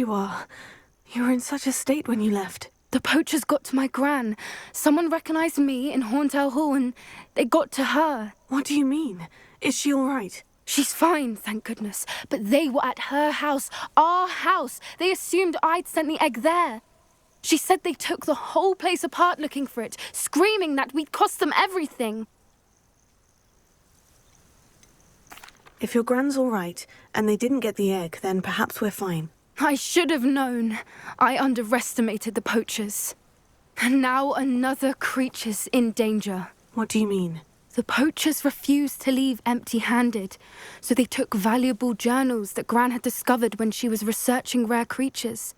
you are. You were in such a state when you left. The poachers got to my gran. Someone recognised me in Horntail Hall and they got to her. What do you mean? Is she all right? She's fine, thank goodness. But they were at her house, our house. They assumed I'd sent the egg there. She said they took the whole place apart looking for it, screaming that we'd cost them everything. If your gran's all right and they didn't get the egg, then perhaps we're fine. I should have known. I underestimated the poachers. And now another creature's in danger. What do you mean? The poachers refused to leave empty-handed, so they took valuable journals that Gran had discovered when she was researching rare creatures.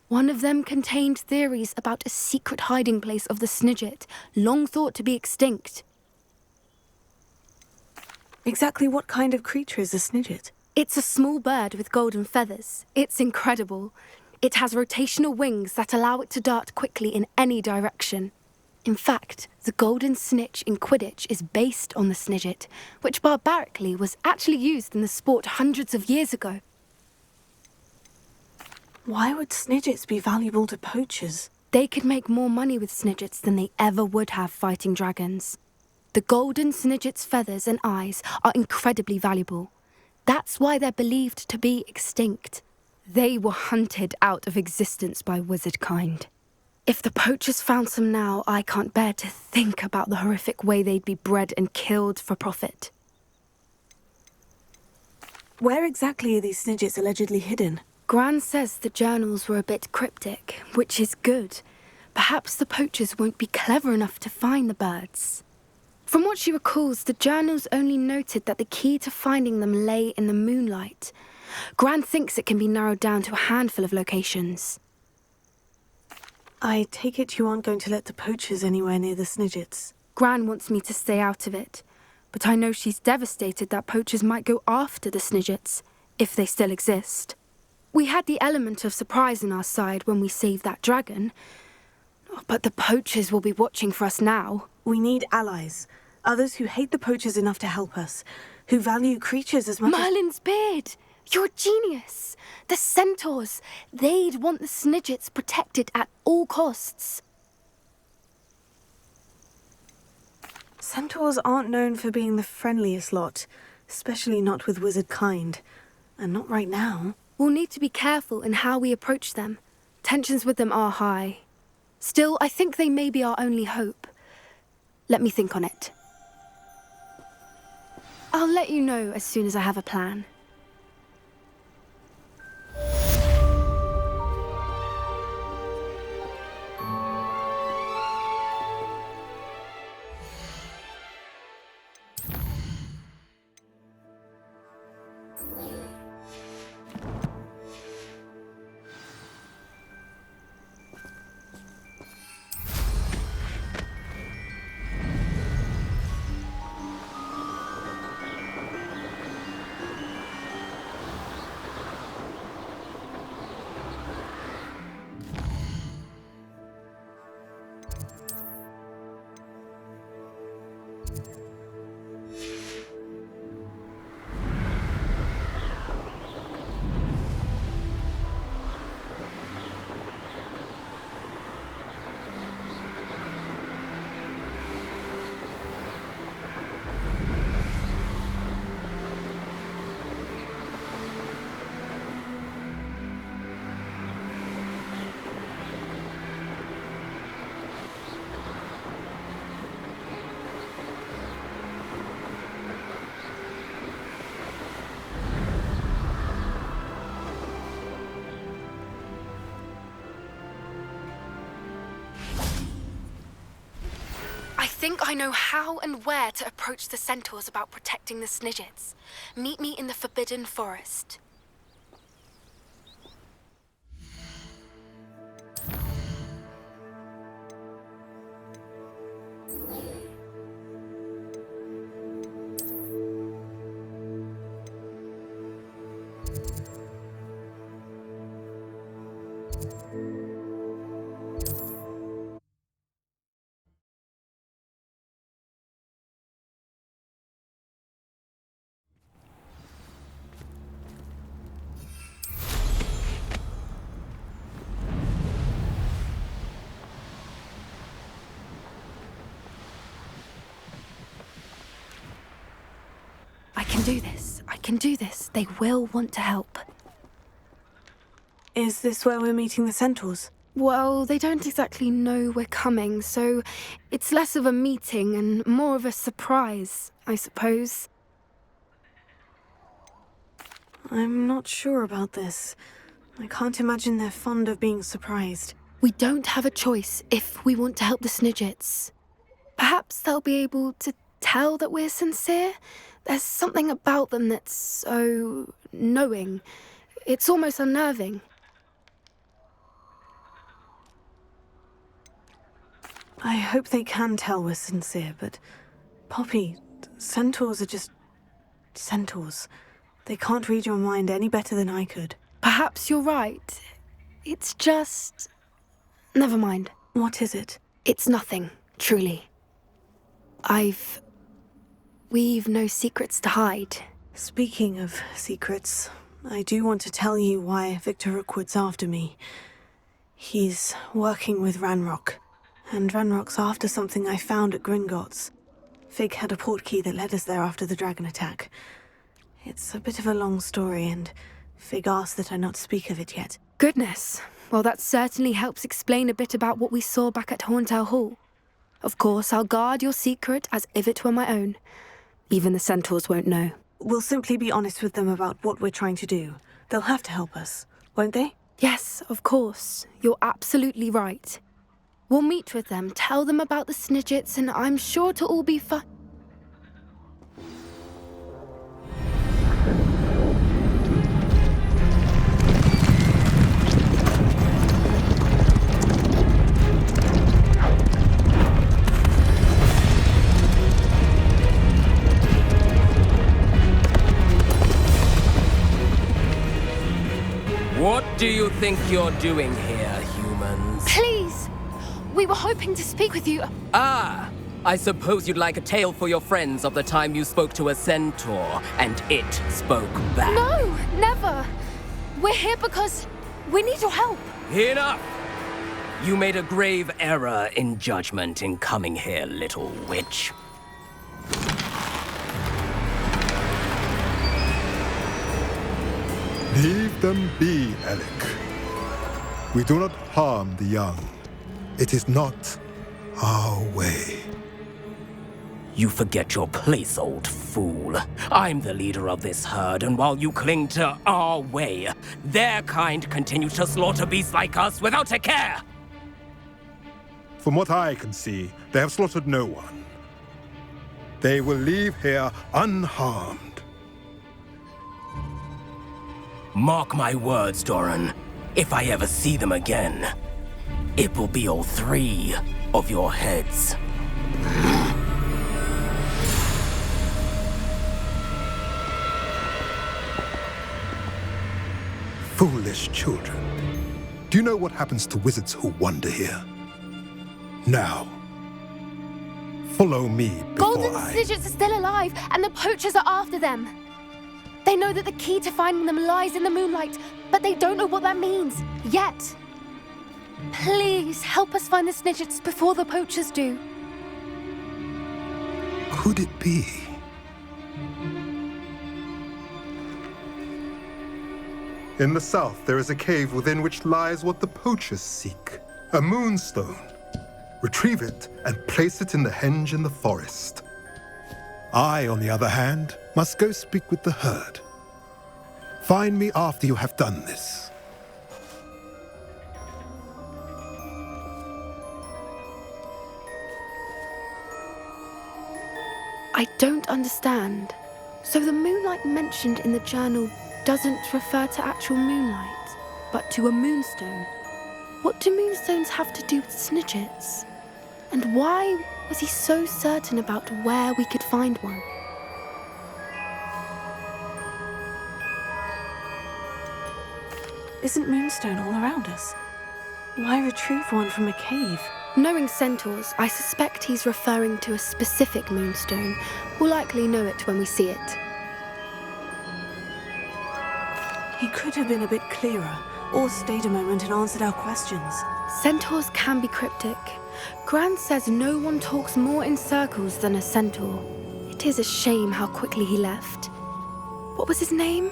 One of them contained theories about a secret hiding place of the Snidget, long thought to be extinct. Exactly what kind of creature is a Snidget? It's a small bird with golden feathers. It's incredible. It has rotational wings that allow it to dart quickly in any direction. In fact, the golden snitch in Quidditch is based on the Snidget, which barbarically was actually used in the sport hundreds of years ago. Why would Snidgets be valuable to poachers? They could make more money with Snidgets than they ever would have fighting dragons. The golden Snidget's feathers and eyes are incredibly valuable. That's why they're believed to be extinct. They were hunted out of existence by wizard kind. If the poachers found some now, I can't bear to think about the horrific way they'd be bred and killed for profit. Where exactly are these Snidgets allegedly hidden? Gran says the journals were a bit cryptic, which is good. Perhaps the poachers won't be clever enough to find the birds. From what she recalls, the journals only noted that the key to finding them lay in the moonlight. Gran thinks it can be narrowed down to a handful of locations. I take it you aren't going to let the poachers anywhere near the Snidgets. Gran wants me to stay out of it, but I know she's devastated that poachers might go after the Snidgets, if they still exist. We had the element of surprise on our side when we saved that dragon, but the poachers will be watching for us now. We need allies, others who hate the poachers enough to help us, who value creatures as much Merlin's beard! You're a genius! The centaurs! They'd want the Snidgets protected at all costs. Centaurs aren't known for being the friendliest lot, especially not with wizard kind. And not right now. We'll need to be careful in how we approach them. Tensions with them are high. Still, I think they may be our only hope. Let me think on it. I'll let you know as soon as I have a plan. I think I know how and where to approach the centaurs about protecting the Snidgets. Meet me in the Forbidden Forest. do this. I can do this. They will want to help. Is this where we're meeting the centaurs? Well, they don't exactly know we're coming, so it's less of a meeting and more of a surprise, I suppose. I'm not sure about this. I can't imagine they're fond of being surprised. We don't have a choice if we want to help the Snidgets. Perhaps they'll be able to tell that we're sincere. There's something about them that's so knowing. It's almost unnerving. I hope they can tell we're sincere, but Poppy, centaurs are just centaurs. They can't read your mind any better than I could. Perhaps you're right. It's just... Never mind. What is it? It's nothing, truly. We've no secrets to hide. Speaking of secrets, I do want to tell you why Victor Rookwood's after me. He's working with Ranrock, and Ranrock's after something I found at Gringotts. Fig had a portkey that led us there after the dragon attack. It's a bit of a long story, and Fig asked that I not speak of it yet. Goodness. Well, that certainly helps explain a bit about what we saw back at Horntail Hall. Of course, I'll guard your secret as if it were my own. Even the centaurs won't know. We'll simply be honest with them about what we're trying to do. They'll have to help us, won't they? Yes, of course. You're absolutely right. We'll meet with them, tell them about the Snidgets, and I'm sure it'll all be fine. What do you think you're doing here, humans? Please! We were hoping to speak with you. Ah! I suppose you'd like a tale for your friends of the time you spoke to a centaur, and it spoke back. No, never! We're here because we need your help. Enough! You made a grave error in judgment in coming here, little witch. Leave them be, Alec. We do not harm the young. It is not our way. You forget your place, old fool. I'm the leader of this herd, and while you cling to our way, their kind continue to slaughter beasts like us without a care! From what I can see, they have slaughtered no one. They will leave here unharmed. Mark my words, Doran. If I ever see them again, it will be all 3 of your heads. Foolish children. Do you know what happens to wizards who wander here? Now, follow me before Golden Snidgets are still alive, and the poachers are after them. They know that the key to finding them lies in the moonlight, but they don't know what that means, yet. Please, help us find the Snidgets before the poachers do. Could it be? In the south, there is a cave within which lies what the poachers seek. A moonstone. Retrieve it and place it in the henge in the forest. I, on the other hand, must go speak with the herd. Find me after you have done this. I don't understand. So the moonlight mentioned in the journal doesn't refer to actual moonlight, but to a moonstone. What do moonstones have to do with Snidgets? And why was he so certain about where we could find one? Isn't Moonstone all around us? Why retrieve one from a cave? Knowing centaurs, I suspect he's referring to a specific moonstone. We'll likely know it when we see it. He could have been a bit clearer, or stayed a moment and answered our questions. Centaurs can be cryptic. Gran says no one talks more in circles than a centaur. It is a shame how quickly he left. What was his name?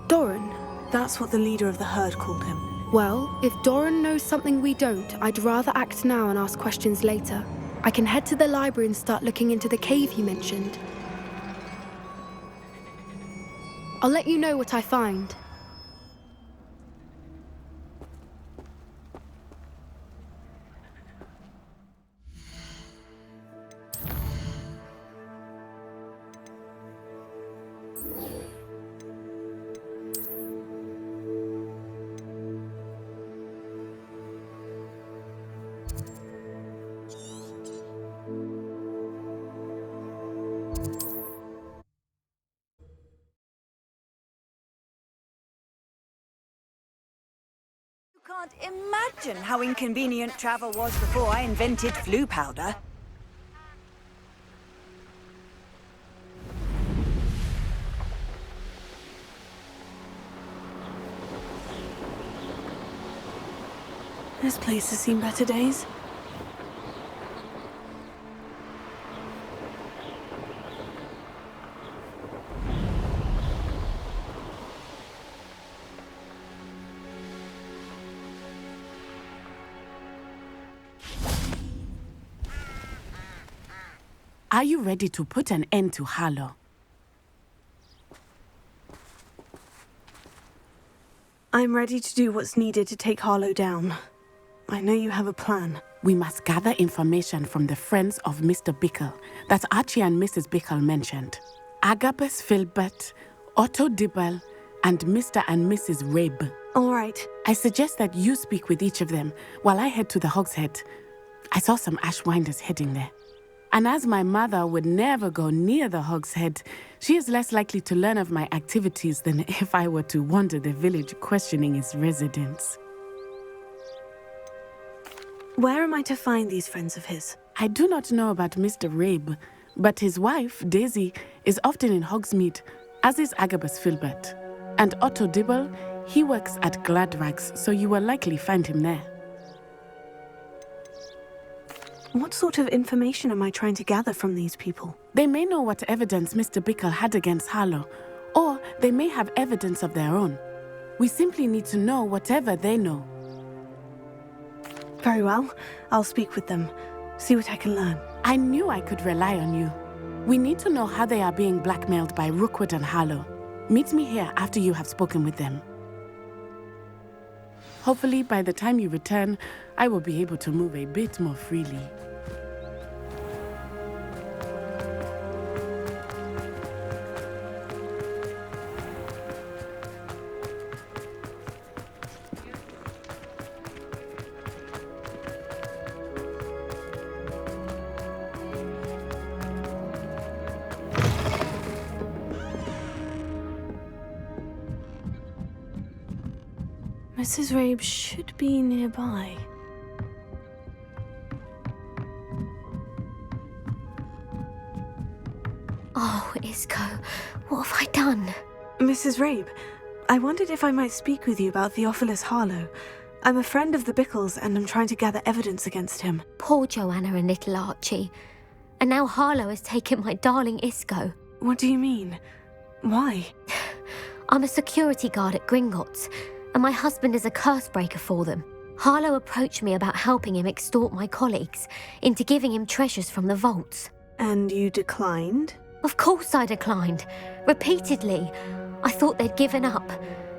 Doran. That's what the leader of the herd called him. Well, if Doran knows something we don't, I'd rather act now and ask questions later. I can head to the library and start looking into the cave you mentioned. I'll let you know what I find. Can't imagine how inconvenient travel was before I invented flu powder. This place has seen better days. Are you ready to put an end to Harlow? I'm ready to do what's needed to take Harlow down. I know you have a plan. We must gather information from the friends of Mr. Bickle that Archie and Mrs. Bickle mentioned. Agabus Filbert, Otto Dibble, and Mr. and Mrs. Rabe. All right. I suggest that you speak with each of them while I head to the Hogshead. I saw some Ashwinders heading there. And as my mother would never go near the Hogshead, she is less likely to learn of my activities than if I were to wander the village questioning its residents. Where am I to find these friends of his? I do not know about Mr. Rabe, but his wife, Daisy, is often in Hogsmeade, as is Agabus Filbert. And Otto Dibble, he works at Gladrags, so you will likely find him there. What sort of information am I trying to gather from these people? They may know what evidence Mr. Bickle had against Harlow, or they may have evidence of their own. We simply need to know whatever they know. Very well. I'll speak with them. See what I can learn. I knew I could rely on you. We need to know how they are being blackmailed by Rookwood and Harlow. Meet me here after you have spoken with them. Hopefully, by the time you return, I will be able to move a bit more freely. Mrs. Rabe should be nearby. Oh, Isco, what have I done? Mrs. Rabe, I wondered if I might speak with you about Theophilus Harlow. I'm a friend of the Bickles and I'm trying to gather evidence against him. Poor Joanna and little Archie. And now Harlow has taken my darling Isco. What do you mean? Why? I'm a security guard at Gringotts, and my husband is a curse breaker for them. Harlow approached me about helping him extort my colleagues into giving him treasures from the vaults. And you declined? Of course I declined. Repeatedly. I thought they'd given up,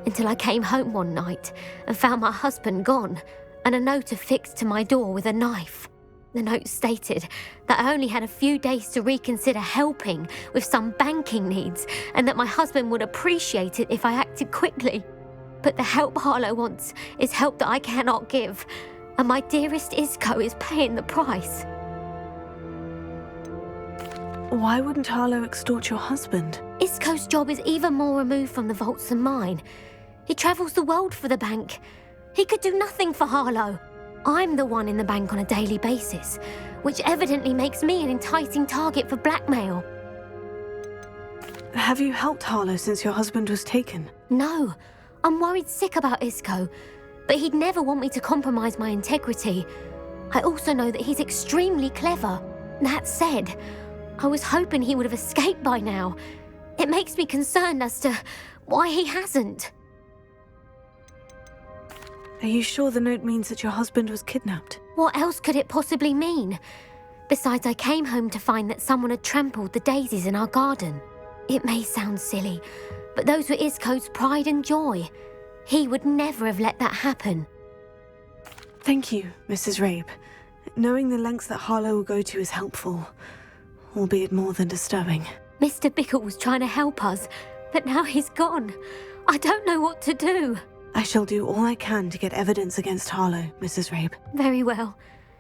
until I came home one night and found my husband gone, and a note affixed to my door with a knife. The note stated that I only had a few days to reconsider helping with some banking needs, and that my husband would appreciate it if I acted quickly. But the help Harlow wants is help that I cannot give, and my dearest Isco is paying the price. Why wouldn't Harlow extort your husband? Isco's job is even more removed from the vaults than mine. He travels the world for the bank. He could do nothing for Harlow. I'm the one in the bank on a daily basis, which evidently makes me an enticing target for blackmail. Have you helped Harlow since your husband was taken? No. I'm worried sick about Isco, but he'd never want me to compromise my integrity. I also know that he's extremely clever. That said, I was hoping he would have escaped by now. It makes me concerned as to why he hasn't. Are you sure the note means that your husband was kidnapped? What else could it possibly mean? Besides, I came home to find that someone had trampled the daisies in our garden. It may sound silly, but those were Isco's pride and joy. He would never have let that happen. Thank you, Mrs. Rabe. Knowing the lengths that Harlow will go to is helpful, albeit more than disturbing. Mr. Bickle was trying to help us, but now he's gone. I don't know what to do. I shall do all I can to get evidence against Harlow, Mrs. Rabe. Very well.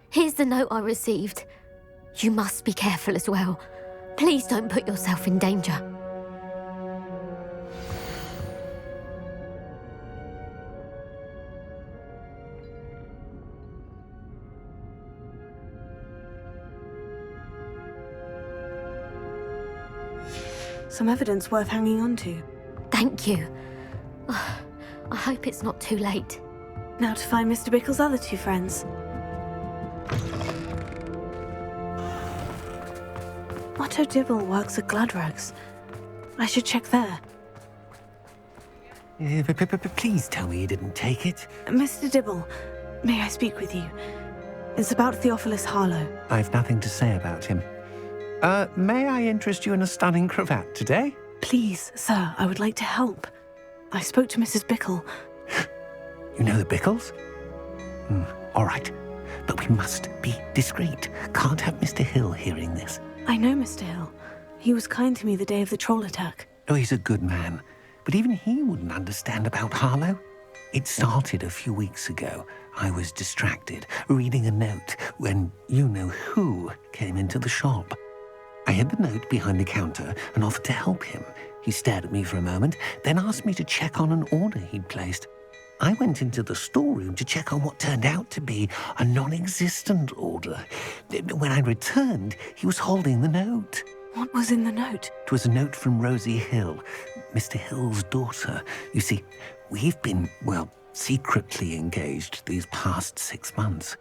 Here's the note I received. You must be careful as well. Please don't put yourself in danger. Some evidence worth hanging on to. Thank you. I hope it's not too late. Now to find Mr. Bickle's other two friends. Otto Dibble works at Gladrags. I should check there. Please tell me you didn't take it. Mr. Dibble, may I speak with you? It's about Theophilus Harlow. I've nothing to say about him. May I interest you in a stunning cravat today? Please, sir, I would like to help. I spoke to Mrs. Bickle. You know the Bickles? All right. But we must be discreet. Can't have Mr. Hill hearing this. I know Mr. Hill. He was kind to me the day of the troll attack. Oh, he's a good man. But even he wouldn't understand about Harlow. It started a few weeks ago. I was distracted, reading a note, when you-know-who came into the shop. I hid the note behind the counter and offered to help him. He stared at me for a moment, then asked me to check on an order he'd placed. I went into the storeroom to check on what turned out to be a non-existent order. When I returned, he was holding the note. What was in the note? It was a note from Rosie Hill, Mr. Hill's daughter. You see, we've been, secretly engaged these past 6 months.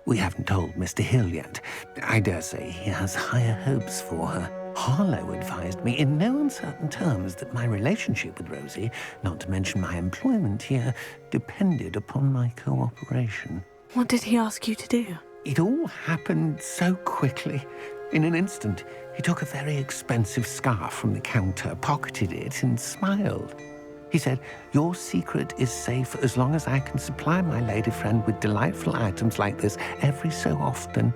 We haven't told Mr. Hill yet. I dare say he has higher hopes for her. Harlow advised me in no uncertain terms that my relationship with Rosie, not to mention my employment here, depended upon my cooperation. What did he ask you to do? It all happened so quickly. In an instant, he took a very expensive scarf from the counter, pocketed it, and smiled. He said, "Your secret is safe as long as I can supply my lady friend with delightful items like this every so often."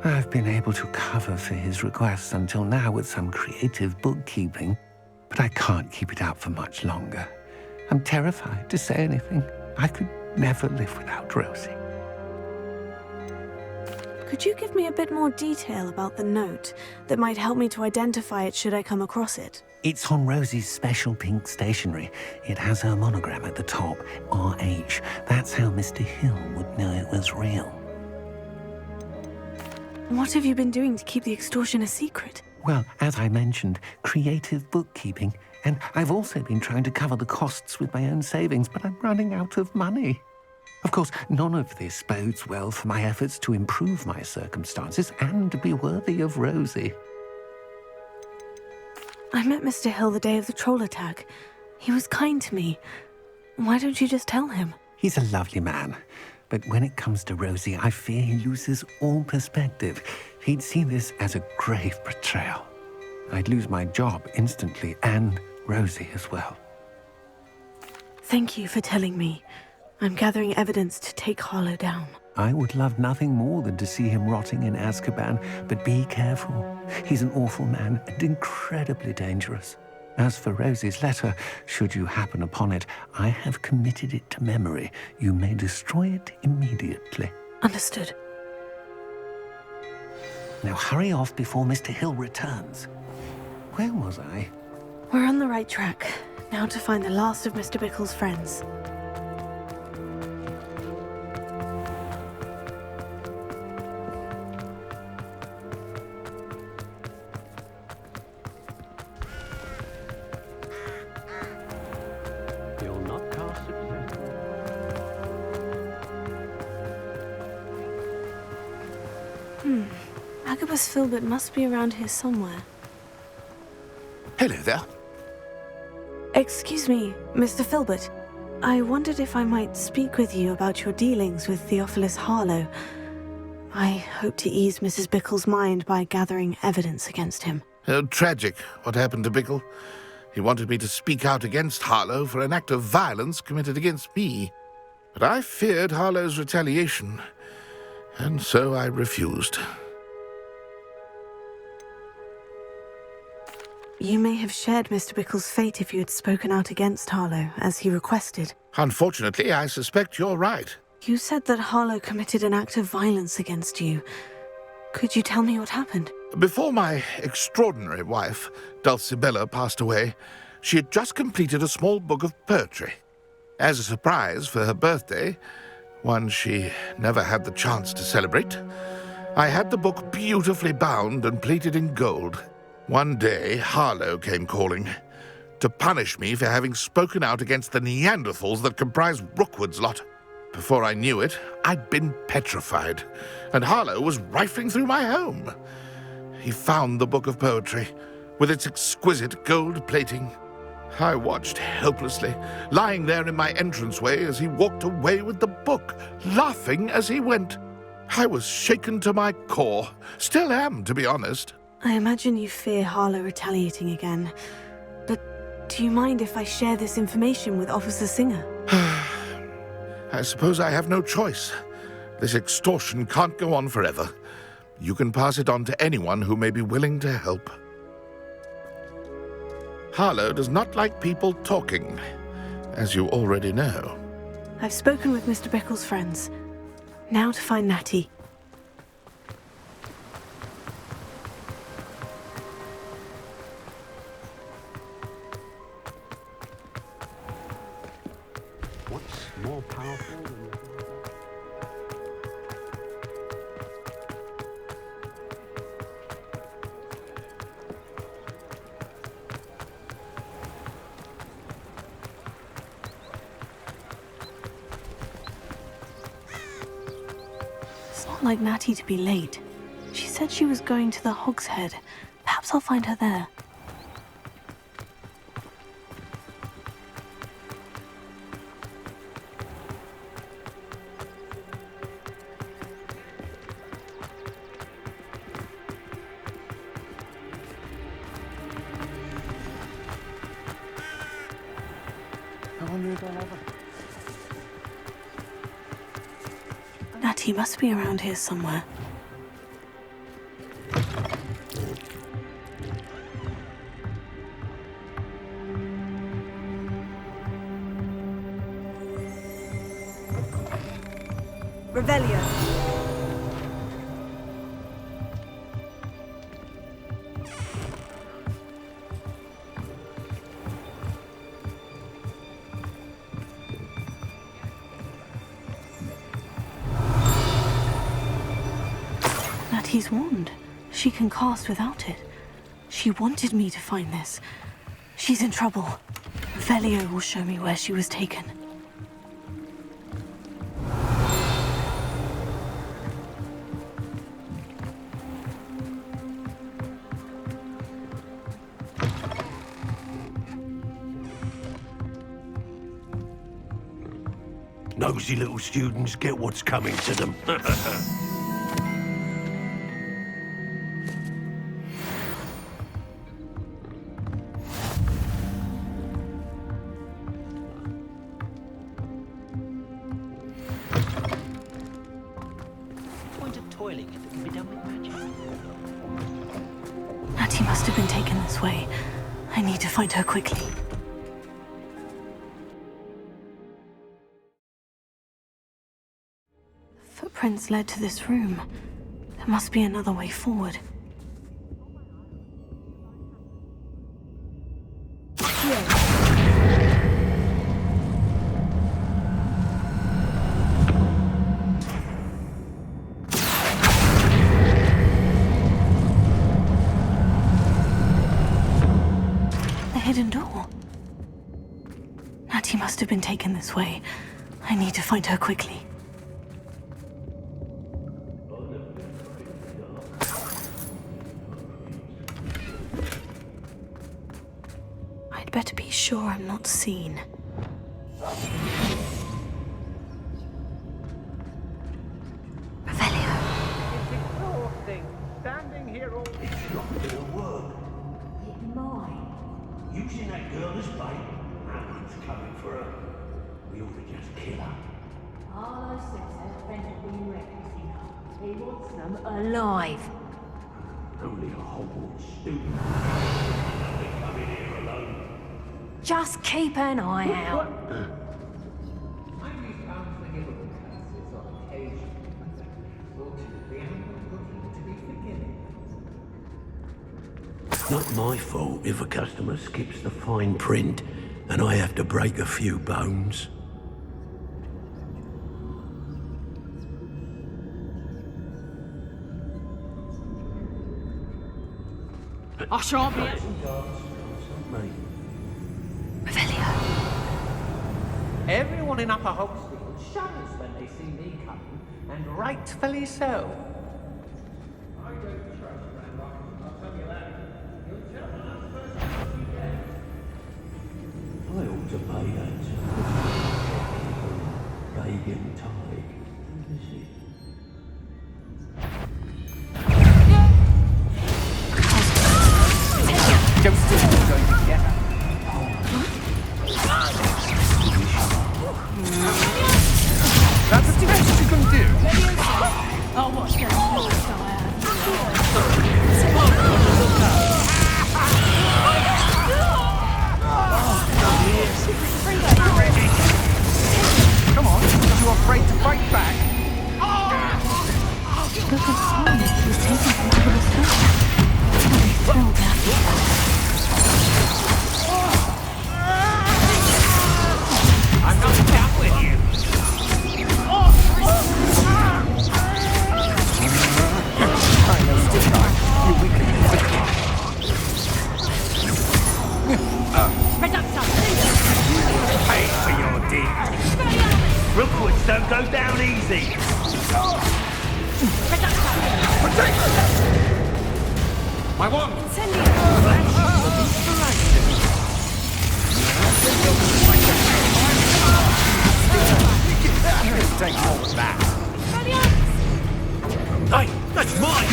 I've been able to cover for his requests until now with some creative bookkeeping, but I can't keep it up for much longer. I'm terrified to say anything. I could never live without Rosie. Could you give me a bit more detail about the note that might help me to identify it should I come across it? It's on Rosie's special pink stationery. It has her monogram at the top, RH. That's how Mr. Hill would know it was real. What have you been doing to keep the extortion a secret? Well, as I mentioned, creative bookkeeping. And I've also been trying to cover the costs with my own savings, but I'm running out of money. Of course, none of this bodes well for my efforts to improve my circumstances and to be worthy of Rosie. I met Mr. Hill the day of the troll attack. He was kind to me. Why don't you just tell him? He's a lovely man. But when it comes to Rosie, I fear he loses all perspective. He'd see this as a grave betrayal. I'd lose my job instantly, and Rosie as well. Thank you for telling me. I'm gathering evidence to take Harlow down. I would love nothing more than to see him rotting in Azkaban, but be careful. He's an awful man and incredibly dangerous. As for Rosie's letter, should you happen upon it, I have committed it to memory. You may destroy it immediately. Understood. Now hurry off before Mr. Hill returns. Where was I? We're on the right track. Now to find the last of Mr. Bickle's friends. You'll not cast successfully. Agabus Filbert must be around here somewhere. Hello there. Excuse me, Mr. Filbert. I wondered if I might speak with you about your dealings with Theophilus Harlow. I hope to ease Mrs. Bickle's mind by gathering evidence against him. Oh, tragic, what happened to Bickle. He wanted me to speak out against Harlow for an act of violence committed against me. But I feared Harlow's retaliation, and so I refused. You may have shared Mr. Bickle's fate if you had spoken out against Harlow, as he requested. Unfortunately, I suspect you're right. You said that Harlow committed an act of violence against you. Could you tell me what happened? Before my extraordinary wife, Dulcibella, passed away, she had just completed a small book of poetry. As a surprise for her birthday, one she never had the chance to celebrate, I had the book beautifully bound and plated in gold. One day, Harlow came calling to punish me for having spoken out against the Neanderthals that comprise Rookwood's lot. Before I knew it, I'd been petrified, and Harlow was rifling through my home. He found the book of poetry, with its exquisite gold plating. I watched helplessly, lying there in my entranceway as he walked away with the book, laughing as he went. I was shaken to my core. Still am, to be honest. I imagine you fear Harlow retaliating again. But do you mind if I share this information with Officer Singer? I suppose I have no choice. This extortion can't go on forever. You can pass it on to anyone who may be willing to help. Harlow does not like people talking, as you already know. I've spoken with Mr. Bickle's friends. Now to find Natty. What's more powerful than... It's not like Natty to be late. She said she was going to the Hog's Head. Perhaps I'll find her there. I wonder if I'll ever... Natty must be around here somewhere. Revelio. Natty's wand. She can cast without it. She wanted me to find this. She's in trouble. Revelio will show me where she was taken. Nosy little students get what's coming to them. Point of toiling if it can be done with magic. Natty must have been taken this way. I need to find her quickly. Footprints led to this room. There must be another way forward. The hidden door. Natty must have been taken this way. I need to find her quickly. I'd better be sure. sure I'm not seen. Revelio. It's exhausting. Standing here all... It's not gonna work. It might. Using that girl as bait, Aaron's coming for her. We ought to just kill her. Arlo says her friend will be reckless enough. He wants them alive. Only a Hogwarts student. They come in here alone. Just keep an eye out. I use unforgivable curses on occasion. Fortunately, I'm not looking to be forgiven. It's not my fault if a customer skips the fine print and I have to break a few bones. I shan't be. Revelio. Everyone in Upper Hogsfield shudders when they see me coming, and rightfully so. I don't trust Ranrock, I'll tell you that. He'll tell us first what he gets. I ought to pay that. Pagan tide. Who is it? Don't think you're going to get her. That's the best you can do. Oh, what's that? Come on, are you afraid to fight back? Look at Simon. He's taken from over the stone. I'll be thrilled now. I'm not down with you. I know this time. You weakling. Pay for your deeds. Rookwoods don't go down easy. My wand! Take all of that. Hey, that's mine!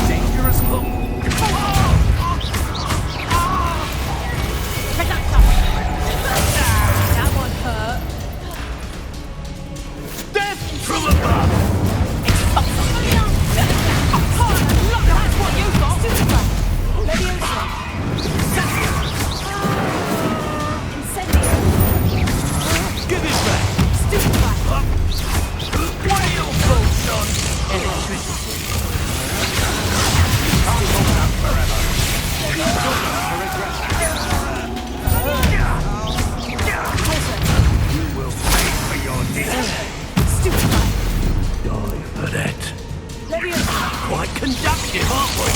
Dangerous look. That one hurt. Death from above! That's what you got. Give it back! What are your thoughts on electricity? Can't hold out forever. You will pay for your deeds. Die for that. Quite conductive, aren't we?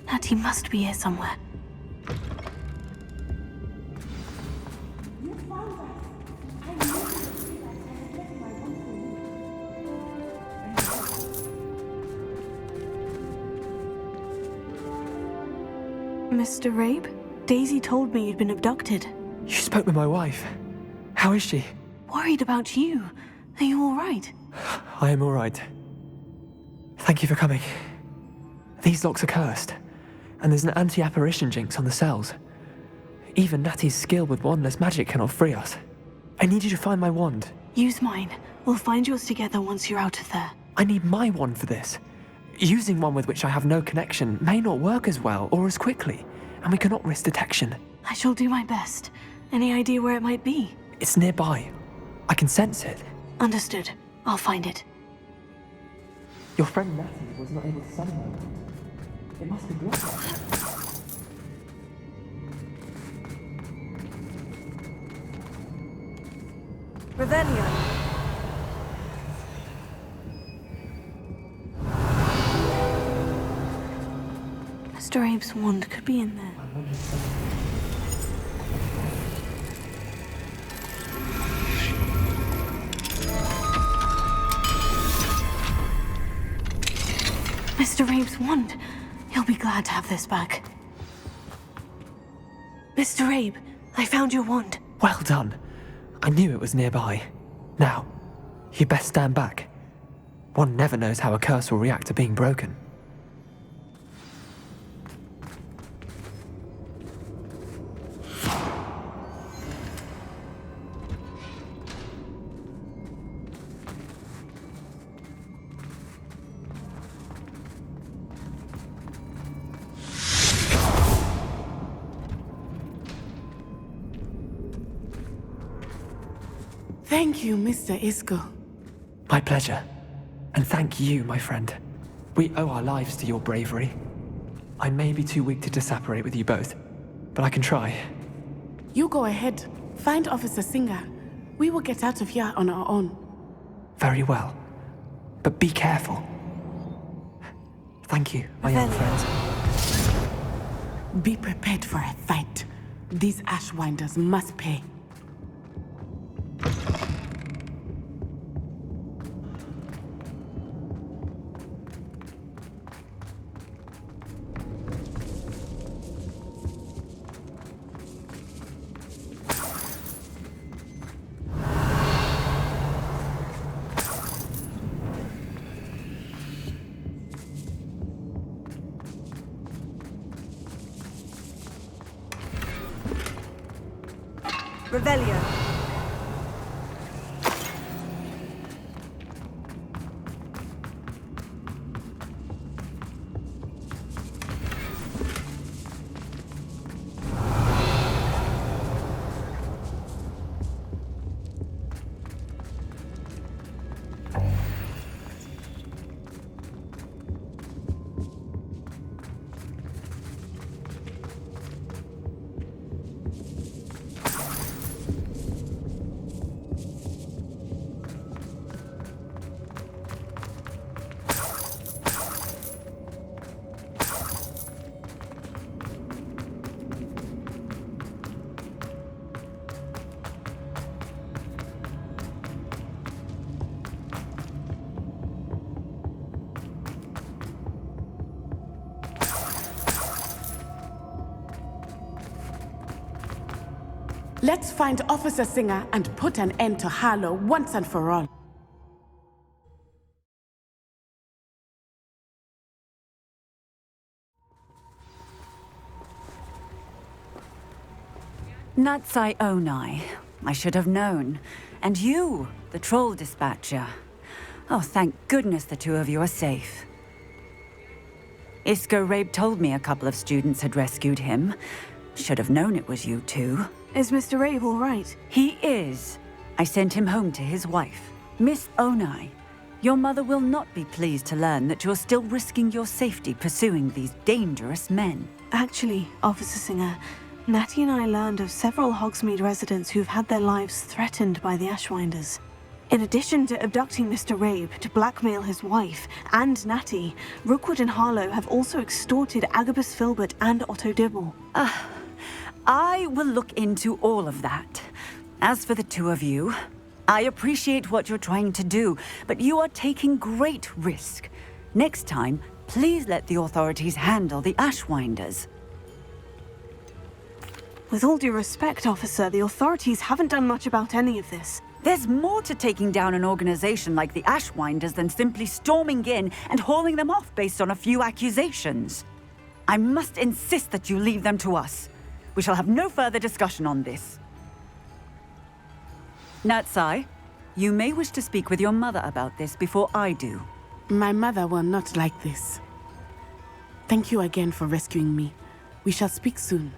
Natty must be here somewhere. Mr. Rabe? Daisy told me you'd been abducted. You spoke with my wife. How is she? Worried about you. Are you all right? I am all right. Thank you for coming. These locks are cursed, and there's an anti-apparition jinx on the cells. Even Natty's skill with wandless magic cannot free us. I need you to find my wand. Use mine. We'll find yours together once you're out of there. I need my wand for this. Using one with which I have no connection may not work as well or as quickly, and we cannot risk detection. I shall do my best. Any idea where it might be? It's nearby. I can sense it. Understood. I'll find it. Your friend Natty was not able to summon my wand. It must be blocked. Revelio. Mr. Abe's wand could be in there. Mr. Abe's wand. He'll be glad to have this back. Mr. Abe, I found your wand. Well done. I knew it was nearby. Now, you best stand back. One never knows how a curse will react to being broken. Thank you, Mr. Isco. My pleasure. And thank you, my friend. We owe our lives to your bravery. I may be too weak to disapparate with you both, but I can try. You go ahead. Find Officer Singer. We will get out of here on our own. Very well. But be careful. Thank you, my young friends. Be prepared for a fight. These Ashwinders must pay. Revelio. Let's find Officer Singer and put an end to Harlow once and for all. Natsai Onai. I should have known. And you, the troll dispatcher. Oh, thank goodness the two of you are safe. Isco Rabe told me a couple of students had rescued him. Should have known it was you two. Is Mr. Rabe all right? He is. I sent him home to his wife. Miss Onai, your mother will not be pleased to learn that you're still risking your safety pursuing these dangerous men. Actually, Officer Singer, Natty and I learned of several Hogsmeade residents who've had their lives threatened by the Ashwinders. In addition to abducting Mr. Rabe to blackmail his wife and Natty, Rookwood and Harlow have also extorted Agabus Filbert and Otto Dibble. I will look into all of that. As for the two of you, I appreciate what you're trying to do, but you are taking great risk. Next time, please let the authorities handle the Ashwinders. With all due respect, officer, the authorities haven't done much about any of this. There's more to taking down an organization like the Ashwinders than simply storming in and hauling them off based on a few accusations. I must insist that you leave them to us. We shall have no further discussion on this. Natsai, you may wish to speak with your mother about this before I do. My mother will not like this. Thank you again for rescuing me. We shall speak soon.